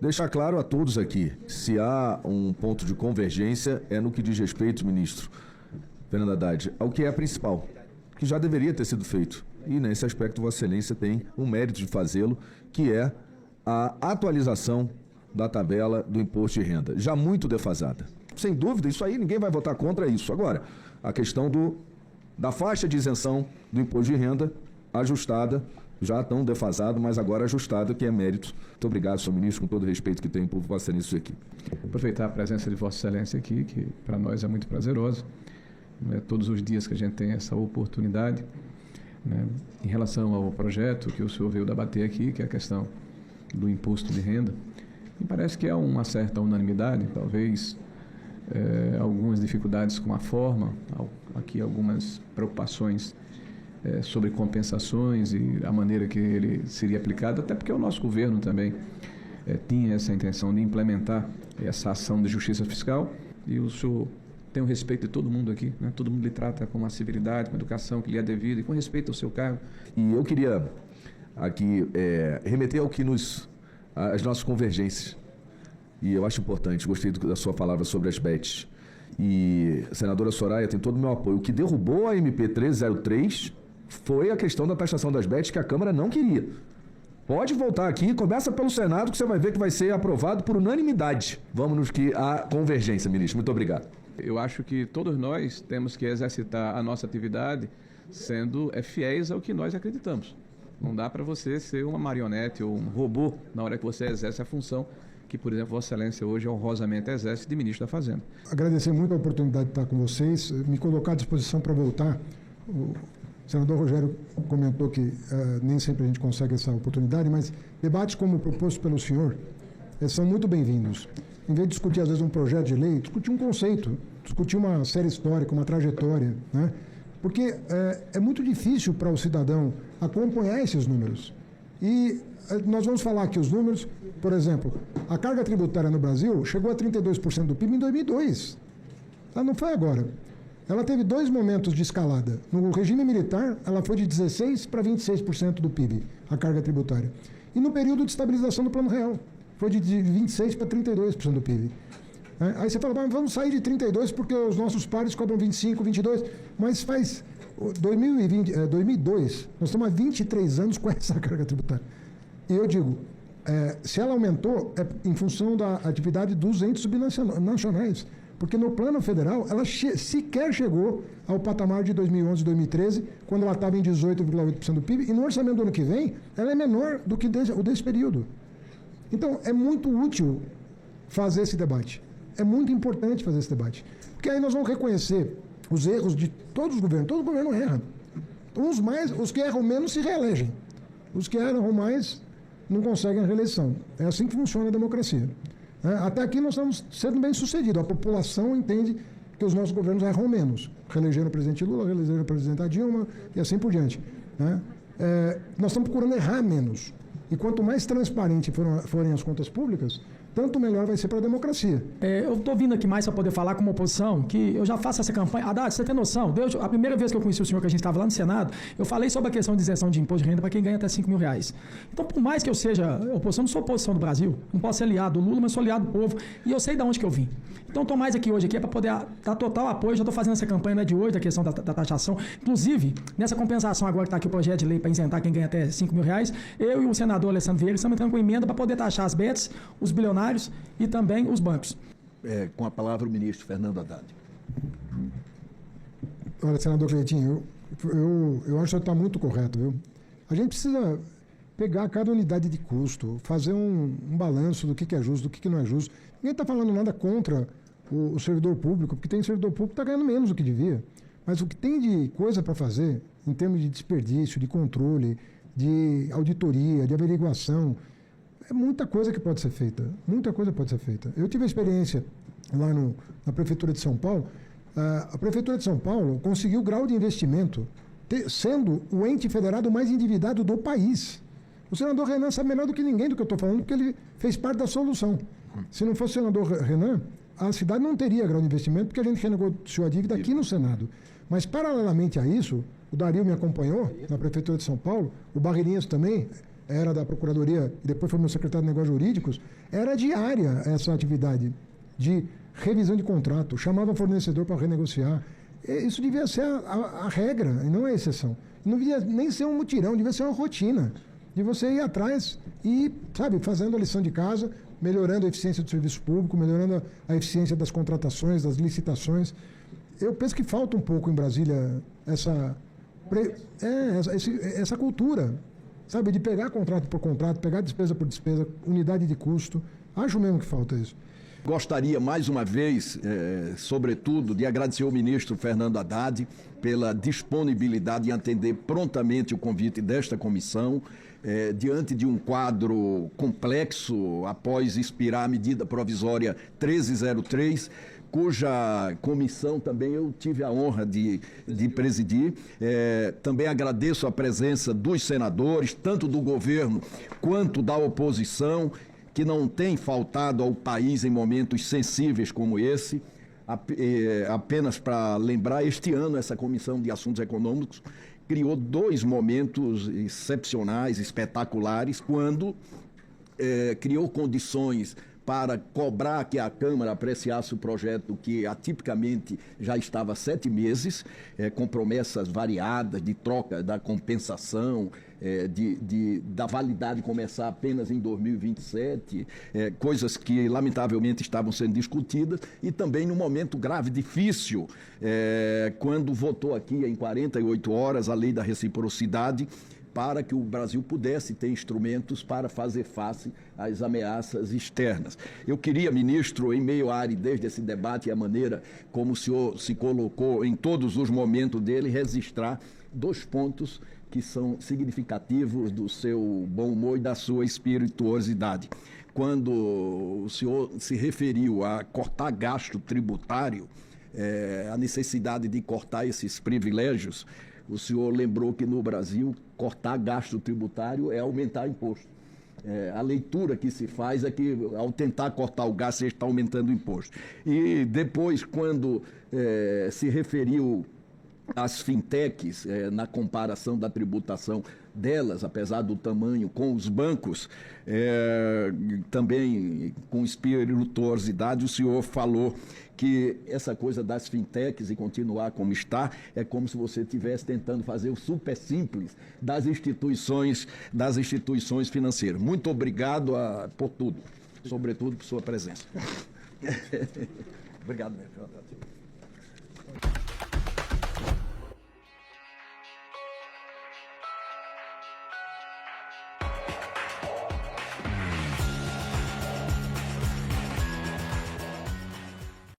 Deixar claro a todos aqui, se há um ponto de convergência é no que diz respeito, ministro Fernando Haddad, ao que é principal, que já deveria ter sido feito. E nesse aspecto Vossa Excelência tem um mérito de fazê-lo, que é a atualização da tabela do imposto de renda, já muito defasada. Sem dúvida, isso aí ninguém vai votar contra isso. Agora, a questão da faixa de isenção do imposto de renda ajustada, já tão defasado, mas agora ajustado, que é mérito. Muito obrigado, senhor ministro, com todo o respeito que tenho por Vossa Excelência aqui. Aproveitar a presença de Vossa Excelência aqui, que para nós é muito prazeroso. Todos os dias que a gente tem essa oportunidade. Em relação ao projeto que o senhor veio debater aqui, que é a questão do imposto de renda, me parece que há uma certa unanimidade, talvez algumas dificuldades com a forma, aqui algumas preocupações sobre compensações e a maneira que ele seria aplicado, até porque o nosso governo também tinha essa intenção de implementar essa ação de justiça fiscal, e o senhor tem o respeito de todo mundo aqui, né? Todo mundo lhe trata com uma civilidade, com educação que lhe é devida e com respeito ao seu cargo. E eu queria aqui remeter ao que as nossas convergências, e eu acho importante, gostei da sua palavra sobre as BETs, e a senadora Soraya tem todo o meu apoio. O que derrubou a MP 1303 foi a questão da taxação das BETs, que a Câmara não queria. Pode voltar aqui, começa pelo Senado, que você vai ver que vai ser aprovado por unanimidade. Vamos que há convergência, ministro. Muito obrigado. Eu acho que todos nós temos que exercitar a nossa atividade sendo fiéis ao que nós acreditamos. Não dá para você ser uma marionete ou um robô na hora que você exerce a função que, por exemplo, Vossa Excelência hoje honrosamente exerce de ministro da Fazenda. Agradecer muito a oportunidade de estar com vocês, me colocar à disposição para voltar. O senador Rogério comentou que nem sempre a gente consegue essa oportunidade, mas debates como o proposto pelo senhor são muito bem-vindos. Em vez de discutir, às vezes, um projeto de lei, discutir um conceito, discutir uma série histórica, uma trajetória, né? Porque é muito difícil para o cidadão acompanhar esses números. E nós vamos falar aqui os números, por exemplo, a carga tributária no Brasil chegou a 32% do PIB em 2002. Não foi agora. Ela teve dois momentos de escalada. No regime militar, ela foi de 16% para 26% do PIB, a carga tributária. E no período de estabilização do Plano Real, foi de 26% para 32% do PIB. Aí você fala, mas vamos sair de 32% porque os nossos pares cobram 25%, 22%, mas faz 2002, nós estamos há 23 anos com essa carga tributária. E eu digo, se ela aumentou, é em função da atividade dos entes subnacionais, porque no plano federal ela sequer chegou ao patamar de 2011 e 2013, quando ela estava em 18,8% do PIB, e no orçamento do ano que vem ela é menor do que o desse período. Então, é muito útil fazer esse debate. É muito importante fazer esse debate. Porque aí nós vamos reconhecer os erros de todos os governos. Todo governo erra. Os que erram menos se reelegem. Os que erram mais não conseguem a reeleição. É assim que funciona a democracia. Até aqui nós estamos sendo bem-sucedidos. A população entende que os nossos governos erram menos. Reelegeram o presidente Lula, reelegeram a presidenta Dilma e assim por diante. Nós estamos procurando errar menos. E quanto mais transparente forem as contas públicas, tanto melhor vai ser para a democracia. Eu estou vindo aqui mais para poder falar como oposição, que eu já faço essa campanha. Haddad, você tem noção? A primeira vez que eu conheci o senhor, que a gente estava lá no Senado, eu falei sobre a questão de isenção de imposto de renda para quem ganha até R$5.000. Então, por mais que eu seja oposição, não sou oposição do Brasil, não posso ser aliado do Lula, mas sou aliado do povo, e eu sei de onde que eu vim. Então, estou mais aqui hoje para poder dar total apoio. Já estou fazendo essa campanha, não é de hoje, da questão da taxação. Inclusive, nessa compensação agora que está aqui o projeto de lei para isentar quem ganha até R$5.000, eu e o senador Alessandro Vieira estamos entrando com emenda para poder taxar as BETs, os bilionários e também os bancos. Com a palavra o ministro Fernando Haddad. Olha, senador Cleitinho, eu acho que o senhor está muito correto, viu? A gente precisa pegar cada unidade de custo, fazer um balanço do que é justo, do que não é justo. Ninguém está falando nada contra o servidor público, porque tem servidor público que está ganhando menos do que devia. Mas o que tem de coisa para fazer, em termos de desperdício, de controle, de auditoria, de averiguação, é muita coisa que pode ser feita. Muita coisa pode ser feita. Eu tive a experiência lá na Prefeitura de São Paulo. A Prefeitura de São Paulo conseguiu grau de investimento, sendo o ente federado mais endividado do país. O senador Renan sabe melhor do que ninguém do que eu estou falando, porque ele fez parte da solução. Se não fosse o senador Renan, a cidade não teria grau de investimento, porque a gente renegociou a dívida aqui no Senado. Mas, paralelamente a isso, o Dario me acompanhou na Prefeitura de São Paulo, o Barreirinhas também, era da Procuradoria e depois foi meu secretário de Negócios Jurídicos, era diária essa atividade de revisão de contrato, chamava o fornecedor para renegociar. Isso devia ser a regra, e não a exceção. Não devia nem ser um mutirão, devia ser uma rotina de você ir atrás e, sabe, fazendo a lição de casa, melhorando a eficiência do serviço público, melhorando a eficiência das contratações, das licitações. Eu penso que falta um pouco em Brasília essa cultura, sabe, de pegar contrato por contrato, pegar despesa por despesa, unidade de custo. Acho mesmo que falta isso. Gostaria, mais uma vez, sobretudo, de agradecer ao ministro Fernando Haddad pela disponibilidade em atender prontamente o convite desta comissão, diante de um quadro complexo, após expirar a medida provisória 1303, cuja comissão também eu tive a honra de presidir. Também agradeço a presença dos senadores, tanto do governo quanto da oposição, que não tem faltado ao país em momentos sensíveis como esse. Apenas para lembrar, este ano essa Comissão de Assuntos Econômicos criou 2 momentos excepcionais, espetaculares, quando criou condições para cobrar que a Câmara apreciasse o projeto que atipicamente já estava há 7 meses, com promessas variadas de troca da compensação, da validade começar apenas em 2027, coisas que lamentavelmente estavam sendo discutidas, e também num momento grave, difícil, quando votou aqui em 48 horas a lei da reciprocidade, para que o Brasil pudesse ter instrumentos para fazer face às ameaças externas. Eu queria, ministro, em meio à aridez desse debate e a maneira como o senhor se colocou em todos os momentos dele, registrar 2 pontos que são significativos do seu bom humor e da sua espirituosidade. Quando o senhor se referiu a cortar gasto tributário, a necessidade de cortar esses privilégios, o senhor lembrou que no Brasil cortar gasto tributário é aumentar imposto. A leitura que se faz é que, ao tentar cortar o gasto, você está aumentando o imposto. E depois, quando se referiu às fintechs, na comparação da tributação delas, apesar do tamanho, com os bancos, também com espirituosidade, o senhor falou que essa coisa das fintechs e continuar como está, é como se você estivesse tentando fazer o super simples das instituições financeiras. Muito obrigado por tudo, sobretudo por sua presença. Obrigado, meu.